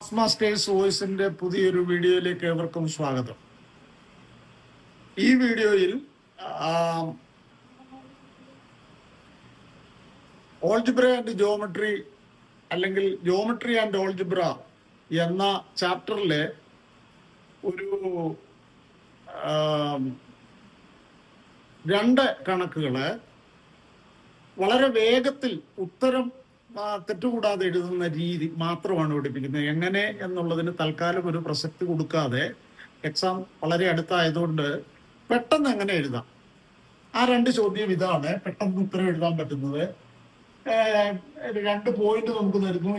Masters വോയിസിന്റെ പുതിയൊരു വീഡിയോയിലേക്ക് ഏവർക്കും സ്വാഗതം. ഈ വീഡിയോയിൽ ഓൾജിബ്ര ആൻഡ് ജോമെട്രി അല്ലെങ്കിൽ ജോമെട്രി ആൻഡ് ഓൾജിബ്ര എന്ന ചാപ്റ്ററിലെ ഒരു രണ്ട് കണക്കുകള് വളരെ വേഗത്തിൽ ഉത്തരം തെറ്റുകൂടാതെ എഴുതുന്ന രീതി മാത്രമാണ് പഠിപ്പിക്കുന്നത്. എങ്ങനെ എന്നുള്ളതിന് തൽക്കാലം ഒരു പ്രസക്തി കൊടുക്കാതെ എക്സാം വളരെ അടുത്തായതുകൊണ്ട് പെട്ടെന്ന് എങ്ങനെ എഴുതാം, ആ രണ്ട് ചോദ്യം ഇതാണ്. പെട്ടെന്ന് ഉത്തരം എഴുതാൻ പറ്റുന്നത്. രണ്ട് പോയിന്റ് നമുക്ക് തരുന്നു.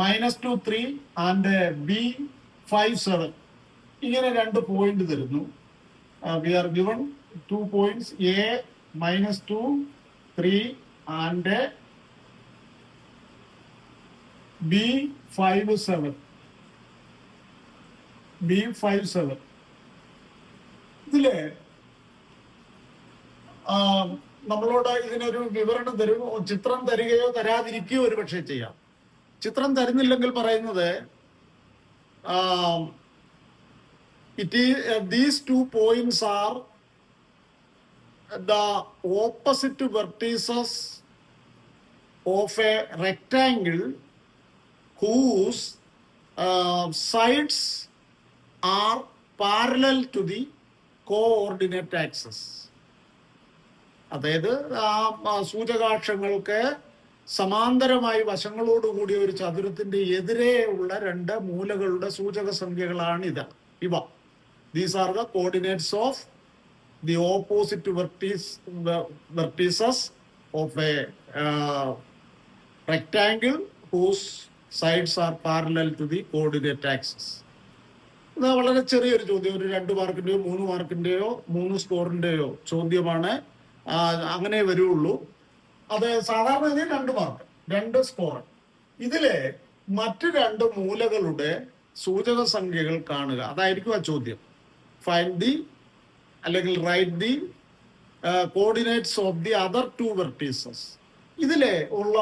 A-2 3 ആൻഡ് B5 7 ഇങ്ങനെ രണ്ട് പോയിന്റ് തരുന്നു. We are given 2 points, A-2 3 and B5 7 ഇതില് നമ്മളോട് ഇതിനൊരു വിവരണം തരും. ചിത്രം തരികയോ തരാതിരിക്കുകയോ ഒരു പക്ഷേ ചെയ്യാം. ചിത്രം തരുന്നില്ലെങ്കിൽ പറയുന്നത് these 2 points are the opposite vertices of a rectangle whose sides are parallel to the coordinate axis. അതായത് സൂചകാക്ഷങ്ങൾക്ക് സമാന്തരമായി വശങ്ങളോടുകൂടി ഒരു ചതുരത്തിന്റെ എതിരെ ഉള്ള രണ്ട് മൂലകളുടെ സൂചക സംഖ്യകളാണ് ഇവ. These are the coordinates of the opposite vertices of a rectangle whose sides are parallel to the coordinate axis. ഇത് വളരെ ചെറിയൊരു ചോദ്യം, ഒരു 2 മാർക്കിന്റെയോ 3 മാർക്കിന്റെയോ 3 സ്കോറിന്റെയോ ചോദ്യമാണ്. അങ്ങനെ വരുള്ളൂ. അത് സാധാരണ 2 മാർക്ക് 2 സ്കോർ. ഇതിലെ മറ്റു 2 മൂലകളുടെ സൂചക സംഖ്യകൾ കാണുക, അതായിരിക്കും ആ ചോദ്യം. ഫൈൻഡ് ദി അല്ലെങ്കിൽ write the coordinates of the other 2 vertices. ഇതിലെ ഉള്ള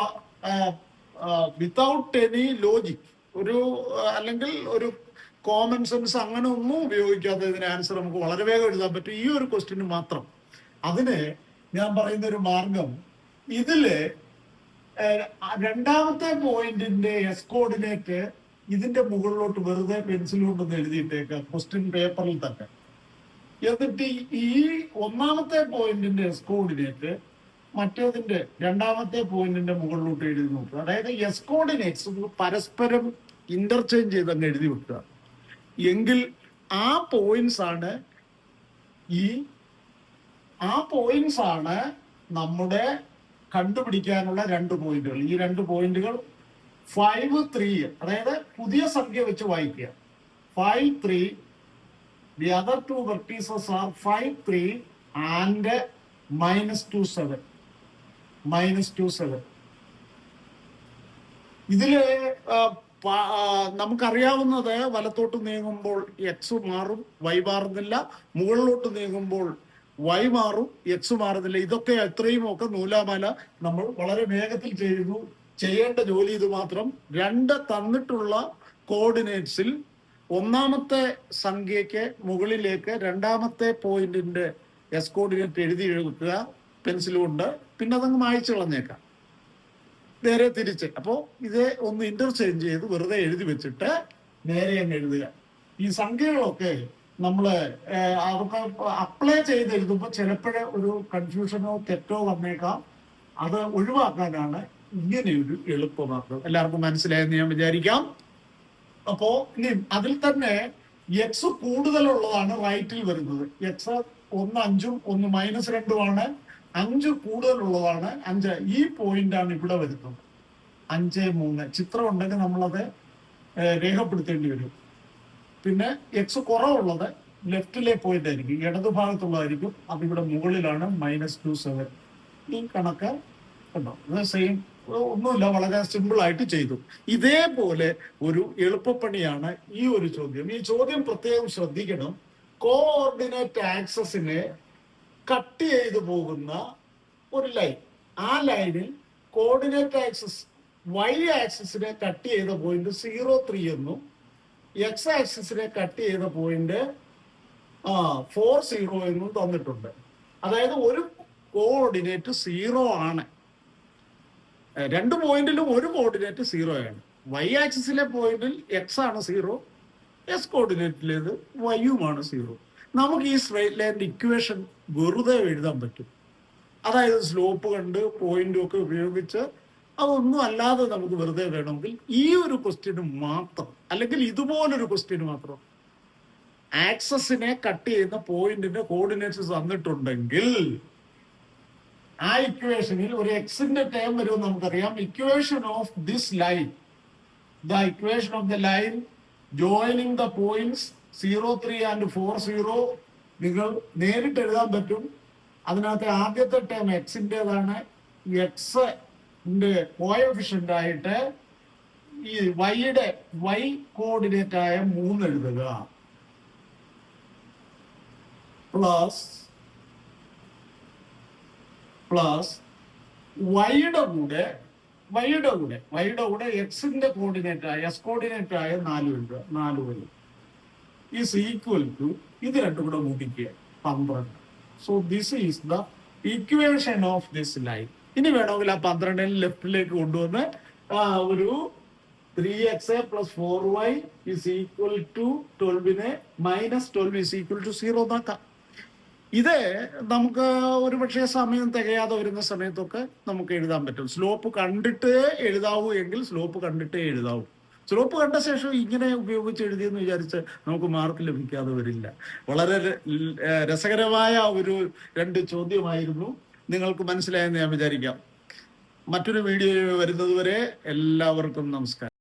വിത്തൗട്ട് എനി ലോജിക് ഒരു അല്ലെങ്കിൽ ഒരു കോമൺ സെൻസ് അങ്ങനെ ഒന്നും ഉപയോഗിക്കാതെ ഇതിന് ആൻസർ നമുക്ക് വളരെ വേഗം എഴുതാൻ പറ്റും. ഈ ഒരു ക്വസ്റ്റ്യന് മാത്രം. അതിന് ഞാൻ പറയുന്ന ഒരു മാർഗം, ഇതില് രണ്ടാമത്തെ പോയിന്റിന്റെ എസ് കോർഡിനേറ്റ് ഇതിന്റെ മുകളിലോട്ട് വെറുതെ പെൻസിൽ കൊണ്ടൊന്ന് എഴുതിയിട്ടേക്കാം ക്വസ്റ്റ്യൻ പേപ്പറിൽ തന്നെ. എന്നിട്ട് ഈ ഒന്നാമത്തെ പോയിന്റിന്റെ എസ് കോർഡിനേറ്റ് മറ്റേതിന്റെ രണ്ടാമത്തെ പോയിന്റിന്റെ മുകളിലോട്ട് എഴുതി നോക്കുക. അതായത് എസ് കോർഡിനേറ്റ്സ് പരസ്പരം ഇന്റർചേഞ്ച് ചെയ്ത് അങ്ങ് എഴുതി വെക്കുക. എങ്കിൽ ആ പോയിന്റ്സ് ആണ് നമ്മുടെ കണ്ടുപിടിക്കാനുള്ള 2 പോയിന്റുകൾ. ഈ 2 പോയിന്റുകൾ 5 3, അതായത് പുതിയ സംഖ്യ വെച്ച് വായിക്കുക. 5 3. The other 2 vertices are 5 3 and -2 7. ഇതില് നമുക്കറിയാവുന്നത് വലത്തോട്ട് നീങ്ങുമ്പോൾ എക്സ് മാറും, വൈ മാറുന്നില്ല. മുകളിലോട്ട് നീങ്ങുമ്പോൾ വൈ മാറും, എക്സ് മാറുന്നില്ല. ഇതൊക്കെ എത്രയും ഒക്കെ നൂലാമാല നമ്മൾ വളരെ വേഗത്തിൽ ചെയ്യേണ്ട ജോലി ഇത് മാത്രം. 2 തന്നിട്ടുള്ള കോർഡിനേറ്റ്സിൽ ഒന്നാമത്തെ സംഖ്യയ്ക്ക് മുകളിലേക്ക് രണ്ടാമത്തെ പോയിന്റിന്റെ എസ് കോർഡിനേറ്റ് എഴുതി വെക്കുക പെൻസിൽ കൊണ്ട്. പിന്നെ അതങ്ങ് മായ്ച്ചു കളഞ്ഞേക്കാം നേരെ തിരിച്ച്. അപ്പോൾ ഇത് ഒന്ന് ഇന്റർചേഞ്ച് ചെയ്ത് വെറുതെ എഴുതി വെച്ചിട്ട് നേരെ അങ്ങ് എഴുതുക. ഈ സംഖ്യകളൊക്കെ നമ്മള് അതൊക്കെ അപ്ലൈ ചെയ്ത് എഴുതുമ്പോൾ ചിലപ്പോഴേ ഒരു കൺഫ്യൂഷനോ തെറ്റോ വന്നേക്കാം. അത് ഒഴിവാക്കാനാണ് ഇങ്ങനെയൊരു എളുപ്പമാർഗം. എല്ലാവർക്കും മനസ്സിലായെന്ന് ഞാൻ വിചാരിക്കാം. അപ്പോ ഇനി അതിൽ തന്നെ എക്സ് കൂടുതലുള്ളതാണ് റൈറ്റിൽ വരുന്നത്. എക്സ് 1 5 1 -2 ആണ്. 5 കൂടുതലുള്ളതാണ് 5. ഈ പോയിന്റ് ആണ് ഇവിടെ വരുന്നത്. 5 3 ചിത്രം ഉണ്ടെങ്കിൽ നമ്മളത് രേഖപ്പെടുത്തേണ്ടി വരും. പിന്നെ എക്സ് കുറവുള്ളത് ലെഫ്റ്റിലെ പോയിന്റ് ആയിരിക്കും, ഇടതുഭാഗത്തുള്ളതായിരിക്കും. അതിവിടെ മുകളിലാണ് -2 7. ഈ കണക്ക് ഉണ്ടോ? സെയിം, ഒന്നുമില്ല, വളരെ സിമ്പിൾ ആയിട്ട് ചെയ്തു. ഇതേപോലെ ഒരു എളുപ്പപ്പണിയാണ് ഈ ഒരു ചോദ്യം. ഈ ചോദ്യം പ്രത്യേകം ശ്രദ്ധിക്കണം. കോഓർഡിനേറ്റ് ആക്സസിനെ കട്ട് ചെയ്തു പോകുന്ന ഒരു ലൈൻ, ആ ലൈനിൽ കോർഡിനേറ്റ് ആക്സസ് വൈ ആക്സിസിനെ കട്ട് ചെയ്ത പോയിന്റ് 0.3 എന്നും എക്സ് ആക്സിസിനെ കട്ട് ചെയ്ത പോയിന്റ് 4.0 എന്നും തന്നിട്ടുണ്ട്. അതായത് ഒരു കോർഡിനേറ്റ് 0 ആണ്. രണ്ട് പോയിന്റിലും ഒരു കോർഡിനേറ്റ് 0 ആണ്. വൈ ആക്സിസിലെ പോയിന്റിൽ എക്സ് ആണ് 0, എസ് കോർഡിനേറ്റിലേത് വൈയുമാണ് 0. നമുക്ക് ഈ സ്ട്രെയിറ്റ് ലൈനിന്റെ ഇക്വേഷൻ വെറുതെ എഴുതാൻ പറ്റും. അതായത് സ്ലോപ്പ് കണ്ട് പോയിന്റും ഒക്കെ ഉപയോഗിച്ച് അതൊന്നും അല്ലാതെ നമുക്ക് വെറുതെ വേണമെങ്കിൽ ഈ ഒരു ക്വസ്റ്റ്യന് മാത്രം, അല്ലെങ്കിൽ ഇതുപോലൊരു ക്വസ്റ്റ്യന് മാത്രം ആക്സസിനെ കട്ട് ചെയ്യുന്ന പോയിന്റിന്റെ കോർഡിനേറ്റ്സ് തന്നിട്ടുണ്ടെങ്കിൽ ആ ഇക്വേഷനിൽ ഒരു എക്സിന്റെ ടേം വരുമെന്ന് നമുക്കറിയാം. Equation of this line, the equation of the line joining the points 0.3 and 4.0 നിങ്ങൾ നേരിട്ട് എഴുതാൻ പറ്റും. അതിനകത്തെ ആദ്യത്തെ ടേം എക്സിൻ്റെതാണ്. എക്സിന്റെ കോഎഫിഷ്യന്റ് ആയിട്ട് ഈ വൈയുടെ വൈ കോർഡിനേറ്റ് ആയ 3 എഴുതുക, പ്ലസ് വൈയുടെ കൂടെ എക്സിന്റെ കോർഡിനേറ്റ് ആയ എസ് കോർഡിനേറ്റ് ആയ 4 എഴുതുക. 4 വരും ഈസ് ഈക്വൽ ടു ഇത് രണ്ടും കൂടെ കൂട്ടിക്കുക 12. So this is the equation of this line. ഇനി വേണമെങ്കിൽ ആ 12 ലെഫ്റ്റിലേക്ക് കൊണ്ടുവന്ന് ഒരു 3x + 4y is equal to 12 -12 is equal to 0 എന്നാക്കാം. ഇത് നമുക്ക് ഒരു പക്ഷേ സമയം തികയാതെ വരുന്ന സമയത്തൊക്കെ നമുക്ക് എഴുതാൻ പറ്റും. സ്ലോപ്പ് കണ്ടിട്ട് എഴുതാവൂ എങ്കിൽ സ്ലോപ്പ് കണ്ടിട്ടേ എഴുതാവൂ. സ്ലോപ്പ് കണ്ട ശേഷം ഇങ്ങനെ ഉപയോഗിച്ച് എഴുതിയെന്ന് വിചാരിച്ച് നമുക്ക് മാർക്ക് ലഭിക്കാതെ വരില്ല. വളരെ രസകരമായ ഒരു 2 ചോദ്യമായിരുന്നു. നിങ്ങൾക്ക് മനസ്സിലായെന്ന് ഞാൻ വിചാരിക്കാം. മറ്റൊരു വീഡിയോ വരുന്നത് വരെ എല്ലാവർക്കും നമസ്കാരം.